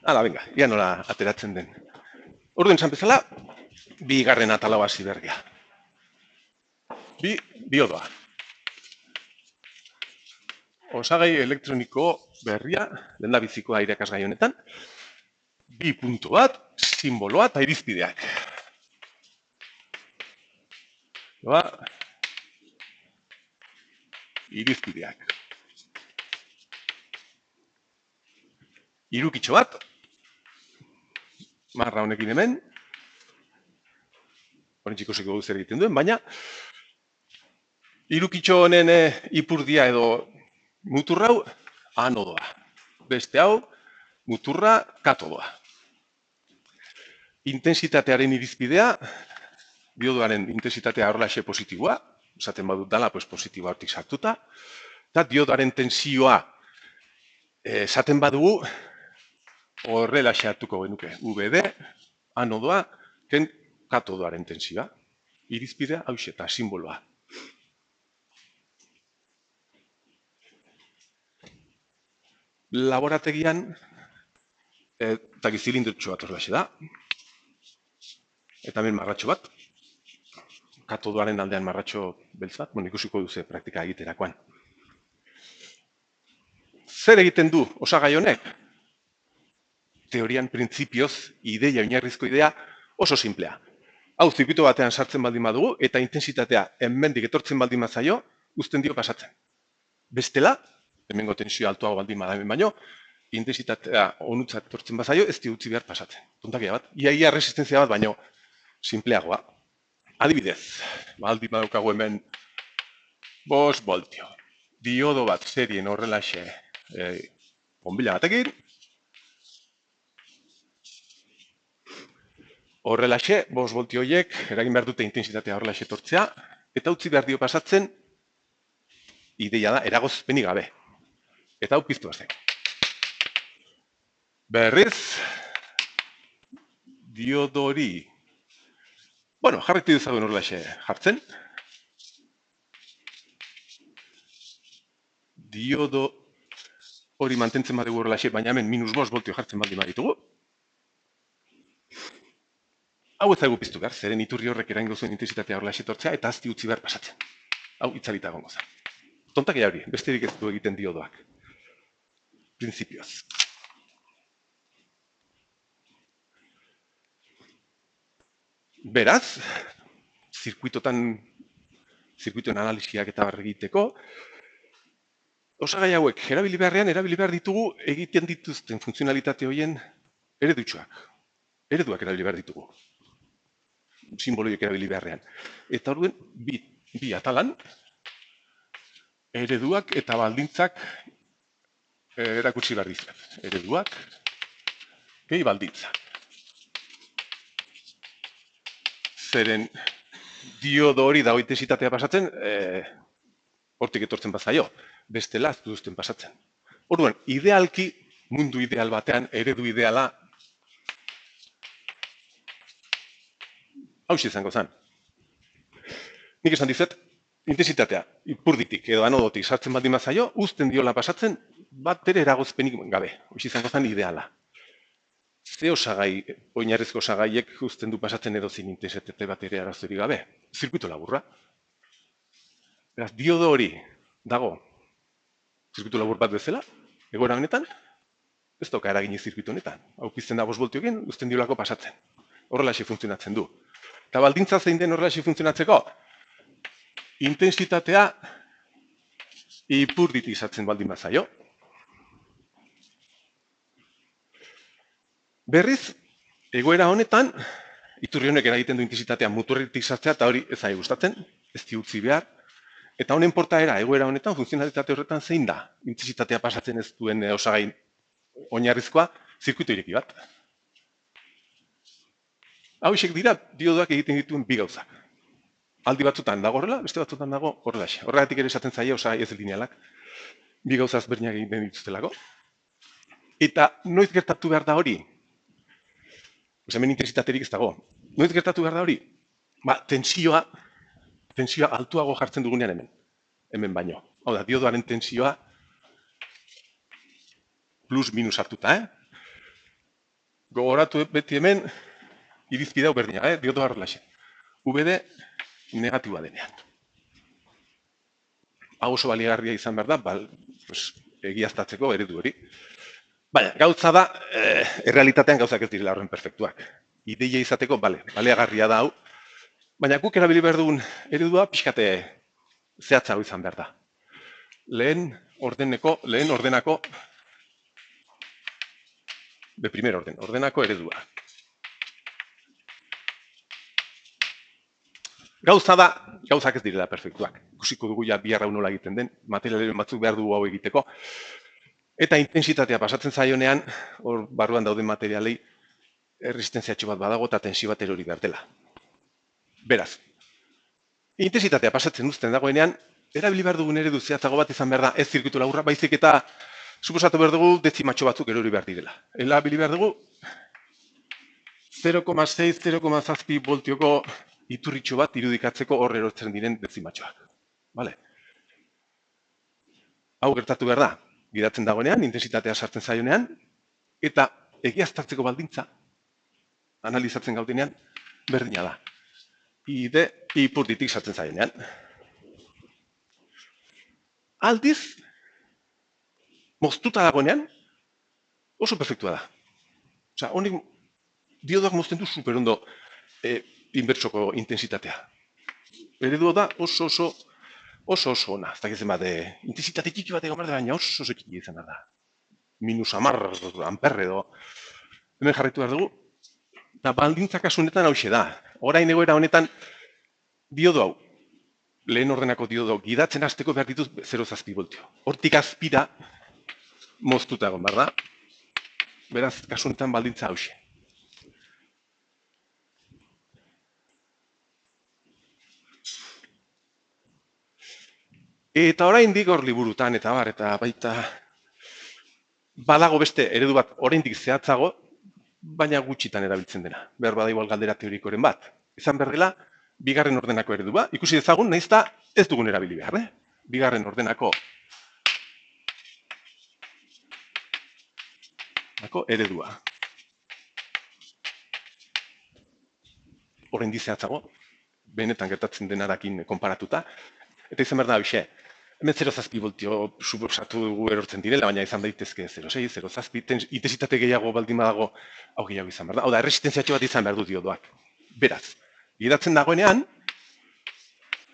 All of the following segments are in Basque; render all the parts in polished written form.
Hala, venga, ia nola ateratzen den. Orduan esan bezala, bigarren atalau hasi berria. Diodoa. Osagai elektroniko berria, lehendabizikoa irakasgai honetan, 2 puntu bat, simboloa eta irizpideak. Irizpideak. Irukitxo bat, marra honekin hemen, horrentzik ikusiko zer egiten duen, baina irukitxo honen ipurdia edo muturrau anodoa. Beste hau, muturra katodoa. Intensitatearen irizpidea, diodoaren intensitatea horrelaxe positiboa, esaten badut dala, positiboa hortik sartuta, eta diodoaren tensioa esaten badugu, horrelaxe hartuko genuke, VD, anodoa, ken katodoaren tensioa. Irizpidea, hauxe eta simboloa. Laborategian, eta zilindrotxo bat horrelaxe da, eta hemen marratxo bat, katodoaren aldean marratxo beltz bat, ikusiko duze praktika egiterakoan. Zer egiten du osagai honek? Teorian, printzipioz, ideia, oinarrizko idea oso simplea. Hau, zirkuito batean sartzen baldin badugu, eta intensitatea hemendik etortzen baldin bazaio, uzten dio pasatzen. Bestela, hemengo tensio altuago baldin badamen baino, intensitatea onutzat etortzen bazaio, ez dio utzi behar pasatzen. Tontakia bat, iaia resistentzia bat, baino simpleagoa. Adibidez, baldin badaukagu hemen 5 voltio. Diodo bat serien horrelaxe bombilla batekin, horrelaxe, 5 voltio horiek, eragin behar dute intensitatea horrelaxe etortzea, eta utzi behar dio pasatzen, ideia da, eragozpenik gabe. Eta hau piztu bazten. Berriz, diodori, jarretu dezagun horrelaxe jartzen. Diodo hori mantentzen badugu horrelaxe, baina hemen -5 voltio jartzen baldin baditugu. Hau ez zaigu piztu behar, zeren iturri horrek eraingo zuen intensitatea horrelaxe etortzea, eta azti utzi behar pasatzen. Hau itzalita egongo zen. Tontakia hori, besterik ez du egiten diodoak. Printzipioz. Beraz, zirkuitoen analisiak eta egiteko, osagai hauek erabili behar ditugu egiten dituzten funtzionalitate horien eredutxoak. Ereduak erabili behar ditugu. Simboloiek erabili beharrean. Eta orduen, bi atalan, ereduak eta baldintzak erakutsi behar dizuet. Ereduak, gehi baldintzak. Zeren diodo hori dago intensitatea pasatzen, hortik etortzen bazaio. Bestela ez duzten pasatzen. Orduan, idealki, mundu ideal batean, eredu ideala, hau izango zen. Nik esan dizet, intensitatea, ipurditik edo anodotik sartzen baldin bazaio, uzten diola pasatzen, bat ere eragozpenik gabe. Hau izango zen ideala. Ze osagai, oinarrizko osagaiek uzten du pasatzen edo zin intensitate bat ere arazorik gabe. Zirkuito laburra. Beraz, diodo hori dago, zirkuito labur bat bezala, egoera honetan, ez dauka eraginik zirkuito honetan. Hau pizten da 5 voltiokin, uzten diolako pasatzen. Horrelaxe funtzionatzen du. Eta baldintza zein den horrelaxe funtzionatzeko, intensitatea ipurditik sartzen baldin bazaio. Berriz, egoera honetan, iturri honek eragiten du intensitatea muturretik sartzea, eta hori ez ari gustatzen, ez di utzi behar. Eta honen portaera, egoera honetan, funtzionalitate horretan zein da, intensitatea pasatzen ez duen osagai oinarrizkoa, zirkuito ireki bat. Hauexek dira, diodoak egiten dituen bi gauzak. Aldi batzutan dago horrela, beste batzutan dago horrelaxe. Horregatik ere esaten zaie osagai ez linealak, bi gauza ezberdinak egiten dituztelako. Eta noiz gertatu behar da hori? Hemen intensitaterik ez dago. Noiz gertatu behar da hori? Tensioa altuago jartzen dugunean hemen baino. Hau da, diodoaren tensioa plus minus hartuta, Gogoratu beti hemen, irizpide hau berdina, diodo harrelaxe. VD negatiboa denean. Hau oso baliagarria izan behar da, egiaztatzeko eredu hori. Baina, gauza da, errealitatean gauzak ez direla horren perfektuak. Ideia izateko, baliagarria da hau, baina guk erabili behar dugun eredua pixkate zehatzago izan behar da. Lehen ordenako, ordenako eredua. Gauza da, gauzak ez direla perfektuak. Ikusiko dugu ja biharra nola egiten den, materialen batzuk behar dugu hau egiteko. Eta intensitatea pasatzen zaionean, hor barruan dauden materialei, erresistenziatxo bat badago eta tensio bat erori behar dela. Beraz, intensitatea pasatzen uzten dagoenean, erabili behar dugun eredu zehatzago bat izan behar da, ez zirkuitu laburra, baizik eta suposatu behar dugu dezimatxo batzuk erori behar direla. Erabili behar dugu 0,6-0,7 voltioko iturritxo bat irudikatzeko hor erortzen diren dezimatxoak. Hau gertatu behar da, gidatzen dagoenean, intensitatea sartzen zaionean, eta egiaztatzeko baldintza, analizatzen gaudenean, berdina da. Ipurditik sartzen zaionean. Aldiz, moztuta dagoenean, oso perfektua da. Osa, honik diodoak mozten du superondo inbertsoko intensitatea. Eredua da oso ona. Ez dakitzen bat, intensitate txiki bat egon behar da, baina oso txiki izan da. -10 amperre edo. Hemen jarraitu behar dugu. Eta baldintza kasu honetan hau da. Orain egoera honetan, diodo hau, lehen ordenako diodo gidatzen hasteko behar dituz 0,7 voltio. Hortik azpira moztuta egon behar da. Beraz, kasu honetan baldintza hau. Eta oraindik hor liburutan eta baita badago beste eredu bat oraindik zehatzago, baina gutxitan erabiltzen dena. Behar bada igual galdera teorikoren bat. Izan behar dela, bigarren ordenako eredua. Ikusi dezagun, nahiz eta ez dugun erabili behar. Bigarren ordenako eredua. Oraindik zehatzago, benetan gertatzen denarakin konparatuta. Eta izan behar da, hoxe, hemen 0,7 voltio suposatu dugu erortzen direla, baina izan daitezke 0,6, 0,7, intensitate gehiago baldin badago, hau gehiago izan behar da. Hau da, erresistentziatxo bat izan behar du diodoak. Beraz, gidatzen dagoenean,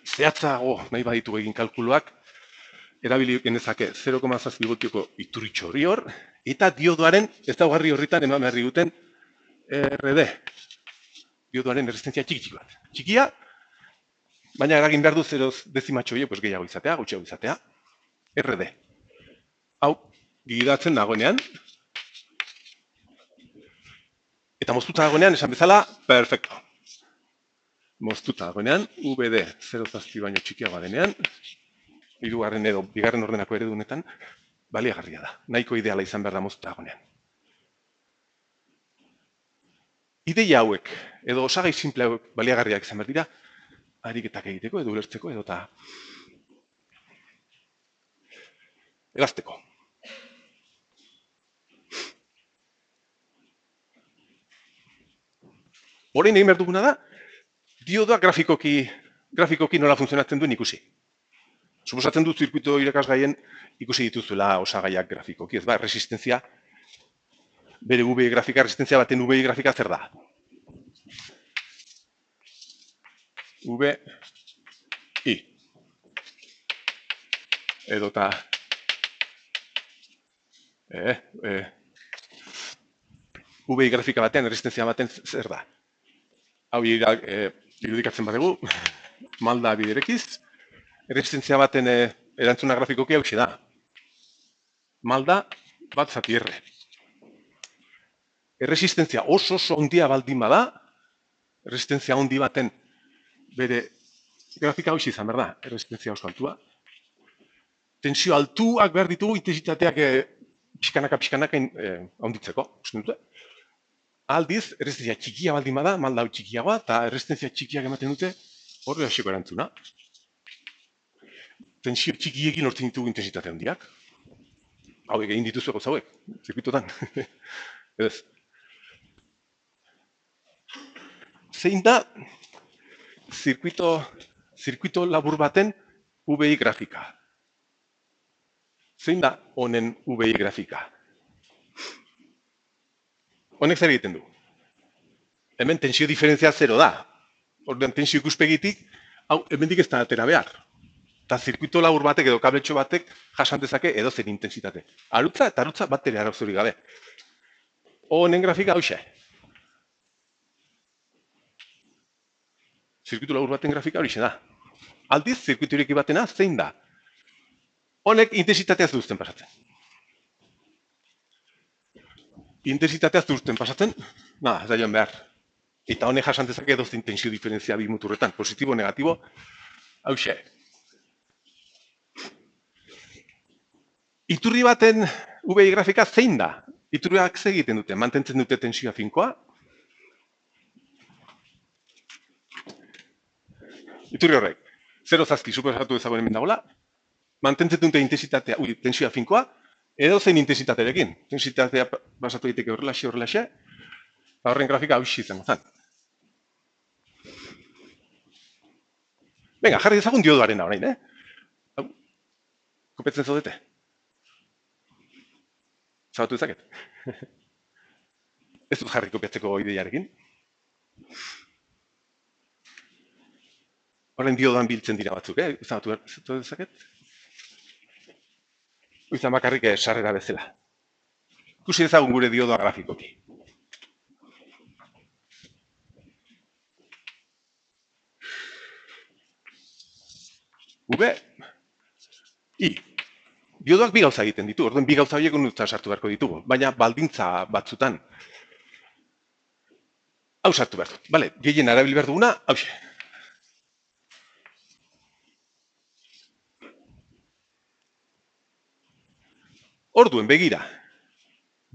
zehatzago nahi baditu egin kalkuluak, erabili genezake 0,7 voltioko iturritxo hori hor, eta diodoaren ezaugarri horritan eman behar diguten RD. Diodoaren erresistentzia txiki bat. Txikia, baina eragin behar du 0,10 horiek gehiago izatea, gutxiago izatea. RD. Hau, gidatzen dagoenean. Eta moztuta dagoenean, esan bezala, perfecto. Moztuta dagoenean, VD 0,7 baino txikiagoa denean, hirugarren edo bigarren ordenako eredunetan, baliagarria da. Nahiko ideala izan behar da moztuta dagoenean. Ideia hauek, edo osagai simple hauek baliagarriak izan behar dira, ariketak egiteko edo ulertzeko edo eta egazteko. Orain egin behar duguna da, diodoak grafikoki nola funtzionatzen duen ikusi. Suposatzen dut zirkuito irakasgaien ikusi dituzuela osagaiak grafikoki, ez ba, resistentzia, bere VI grafika, resistentzia baten VI grafika zer da? VI. Edota VI grafika baten, resistentzia baten zer da? Hau irudikatzen badegu, malda biderekiz, resistentzia baten erantzuna grafikoki hau da. Malda bat zati erre. Erresistentzia oso ondia baldin bada, erresistentzia ondi baten bere grafika hau izan behar da, erresistentzia oso altua. Tensio altuak behar ditugu intensitateak pixkanaka handitzeko. Aldiz, erresistentzia txikia baldin bada, malda hau txikiagoa, eta erresistentzia txikiak ematen dute horre hasiko erantzuna. Tensio txikiekin hortzen ditugu intensitate handiak. Hau egin dituzu gauza hauek, zirkuitotan. Ez. zein da zirkuito labur baten VI grafika. Zein da honen VI grafika? Honek zer egiten du? Hemen tensio diferentzia 0 da. Orduan tensio ikuspegitik, hau hemendik ez da atera behar. Eta zirkuito labur batek edo kabletxo batek jasan dezake edozein intentsitate. Arutza eta arutza bat ere arazorik gabe. Honen grafika hauxe. Zirkuito labur baten grafika horixe da. Aldiz, zirkuito ireki batena zein da? Honek intensitateaz duzten pasatzen. Intensitateaz duzten pasatzen, ez da joan behar. Eta honek jasan dezake edozein tensio diferentzia bi muturretan. Positibo, negatibo, hauxe. Iturri baten VI grafika zein da? Iturriak ze egiten dute? Mantentzen dute tensioa finkoa? Iturri horrek, 0,7 suposatu ezagun hemen dagoela, mantentzen dute intensitatea, tensioa finkoa, edozein intensitatearekin. Intensitatea basatu daiteke horrelaxe, horren grafika hauxe izango zen. Venga, jarri dezagun diodoaren orain, Kopetzen zaudete? Zabatu dezaket? Ez dut jarri kopiatzeko ideiarekin. Horren diodoan biltzen dira batzuk, Zabatu dezaket? Uizan bakarrik sarrera bezala. Ikusi dezagun gure diodoa grafikoki. I. Diodoak bi gauza egiten ditu, orduan bi gauza horiek onutza sartu beharko ditugu, baina baldintza batzutan. Hau sartu behar dut, bale, gehien arabil behar duguna, hauxe. Orduen, begira.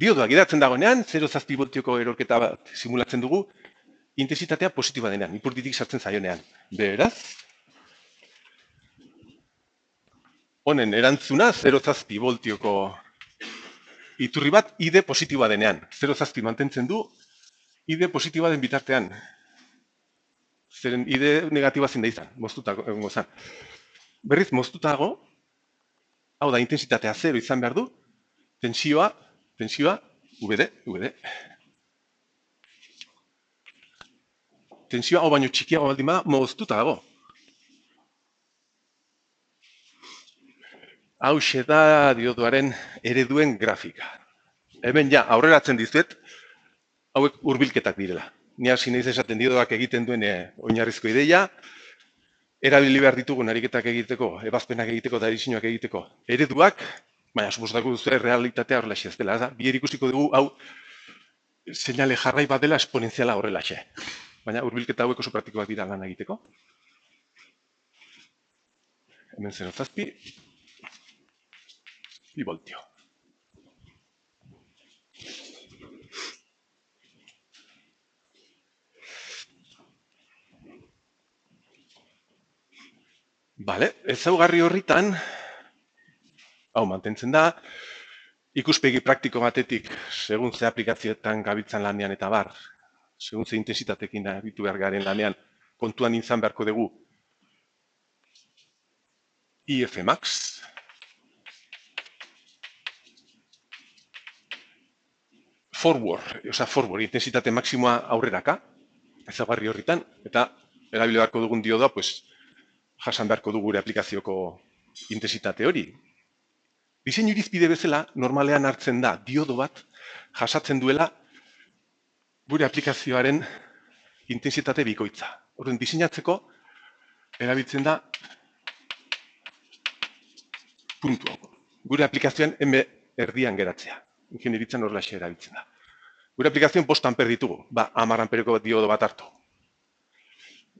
Diodoak gidatzen dagoenean, 0,7 voltioko erorketa bat simulatzen dugu, intensitatea positiba denean, ipurditik sartzen zaionean. Beraz, honen erantzuna 0,7 voltioko iturri bat ID positiba denean. 0,7 mantentzen du ID positiba den bitartean. Zeren ID negatiba zein da izan, moztutako egongo zen. Berriz, moztutago, hau da, intensitatea 0 izan behar du, tensioa, VD. Tensioa hau baino txikiago baldin bada, moztutago. Hauxe da diodoaren ereduen grafika. Hemen ja, aurreratzen dizuet, hauek hurbilketak direla. Ni hasi naiz esaten diodoak egiten duen oinarrizko ideia, erabili behar ditugun ariketak egiteko, ebazpenak egiteko eta diseinuak egiteko ereduak, baina suposatako duzu realitatea horrelaxe ez dela. Bier ikusiko dugu, hau, seinale jarrai bat dela esponentziala horrelaxe. Baina hurbilketa hauek oso praktikoak dira lan egiteko. Hemen 0,7 voltio. Bale, ezaugarri horritan, hau mantentzen da, ikuspegi praktiko batetik, segun ze aplikazioetan gabiltzan lanean eta bar, segun ze intensitatekin aritu behar garen lanean, kontuan izan beharko dugu IF max, forward, intensitate maksimoa aurreraka, ezaugarri horritan, eta erabili beharko dugun diodoa, jasan beharko du gure aplikazioko intensitate hori. Diseinu irizpide bezala, normalean hartzen da diodo bat jasatzen duela gure aplikazioaren intensitate bikoitza. Orduan, diseinatzeko erabiltzen da puntu hau. Gure aplikazioan erdian geratzea. Ingenieritzan horrelaxe erabiltzen da. Gure aplikazioan 5 amper ditugu, 10 ampereko diodo bat hartu.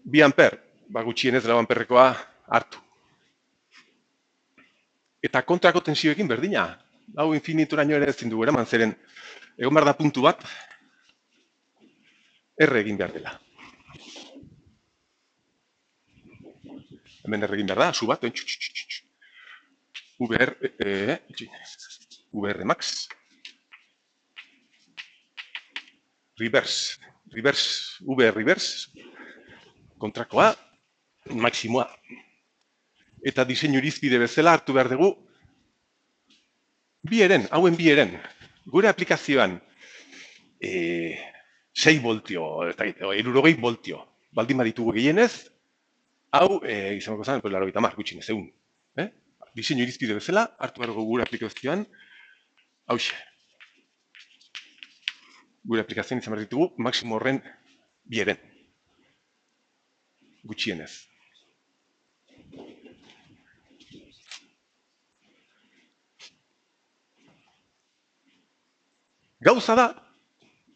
2 amper, gutxienez 4 amperrekoa hartu. Eta kontrako tensioekin berdina. Hau infinituraino ere ezin dugu eraman, zeren egon behar da puntu bat, R egin behar dela. Hemen R egin behar da, zu bat, VR max, reverse reverse, V reverse, kontrakoa, maximoa. Eta diseinu irizpide bezala hartu behar dugu hauen bi eren. Gure aplikazioan 6 voltio, eta 60 voltio, baldin baditugu gehienez, hau, izango zen, 80 gutxinez, egun. Diseinu irizpide bezala hartu behar dugu gure aplikazioan, hauxe. Gure aplikazioan izan behar ditugu, maximo horren bi eren. Gutxienez. Gauza da,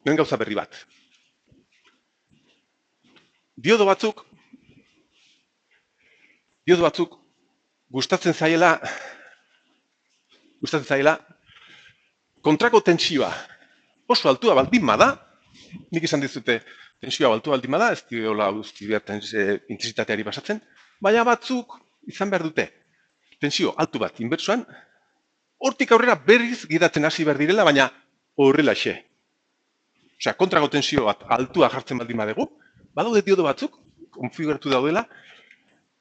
nuen gauza berri bat. Diodo batzuk gustatzen zaiela kontrako tentsioa oso altua baldin bada, nik esan dizute tentsioa altua baldin bada, ez diola guzti behar intensitateari pasatzen, baina batzuk izan behar dute tensio altu bat inbertsuan, hortik aurrera berriz gidatzen hasi behar direla, baina horrelaxe. Osea, kontrako tensio bat altua jartzen baldin badegu, badaude diodo batzuk, konfiguratu daudela,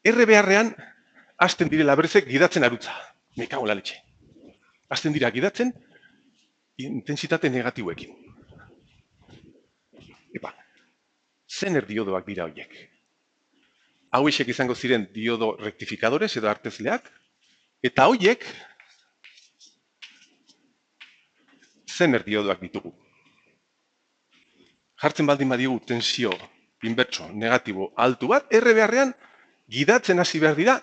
RBR-ean hasten direla berrizek gidatzen arutza. Me cago en la leche. Hasten dira gidatzen intensitate negatiboekin. Epa, zener diodoak dira horiek. Hauexek izango ziren diodo rektifikadores edo artezleak, eta horiek zener diodoak ditugu. Jartzen baldin badigu tensio inbertso negatibo altu bat, RBR-ean gidatzen hasi behar dira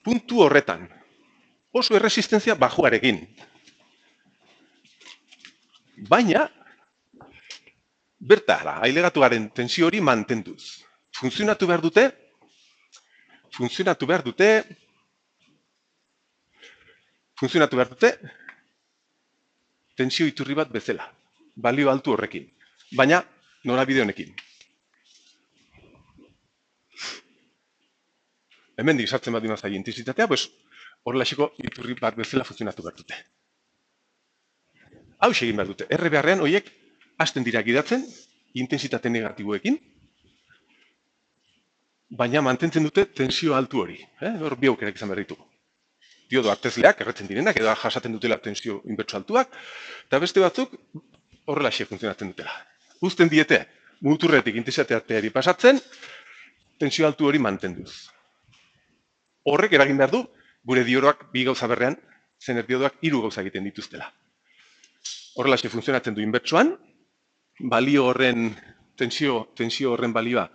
puntu horretan. Oso erresistenzia bajuarekin. Baina, bertara, ailegatuaren tensio hori mantenduz. Funtzionatu behar dute tensio iturri bat bezala. Balio altu horrekin. Baina, norabide honekin. Hemendik sartzen bat dimazai intensitatea, horrelaxeko iturri bat bezala funtzionatu behar dute. Hau egin behar dute. RBR-ean horiek hasten dira gidatzen, intensitate negatiboekin, baina mantentzen dute tensio altu hori. Hor bi aukerak izan behar ditugu. Diodo artezleak erretzen direnak, edo jasaten dutela tensio inbertso altuak, eta beste batzuk horrelaxe funtzionatzen dutela. Uzten diete, muturretik intensitateari pasatzen, tensio altu hori mantenduz. Horrek eragin behar du, gure diodoak bi gauza berrean, zener diodoak 3 gauza egiten dituztela. Horrelaxe funtzionatzen du inbertsoan, balio horren, tensio horren balioa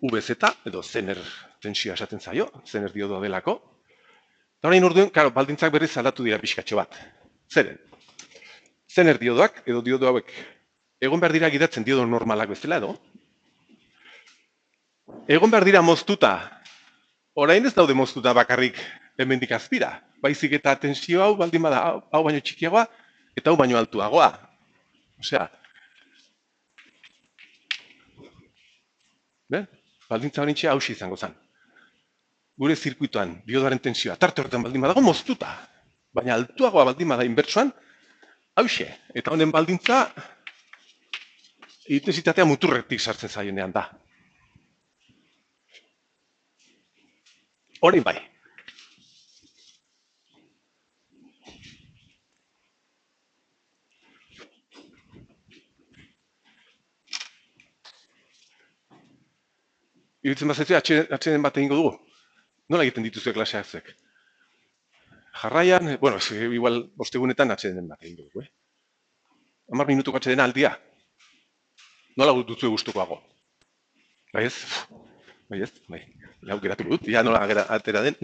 VZ, edo zener tensioa esaten zaio, zener diodoa delako. Eta orain orduen, baldintzak berriz aldatu dira pixkatxo bat. Zeren? Zener diodoak, edo diodo hauek, egon behar dira gidatzen diodo normalak bezala edo. Egon behar dira moztuta, orain ez daude moztuta bakarrik hemendik azpira. Baizik eta tensio hau baldin bada, hau baino txikiagoa, eta hau baino altuagoa. Osea, baldintza horintxe hausi izango zen. Gure zirkuitoan diodoaren tensioa tarte horretan baldin badago moztuta, baina altuagoa baldin bada inbertsuan, hauxe. Eta honen baldintza intensitatea muturretik sartzen zaionean da. Horein bai. Iruditzen bazaitu, atxeden bat egingo dugu. Nola egiten dituzue klaseak zuek? Jarraian, igual ostegunetan atxeden bat egingo dugu. 10 minutuko atxeden aldia. Nola duzue gustukoago? Bai ez? Bai, lau geratuko dut, ja nola atera den.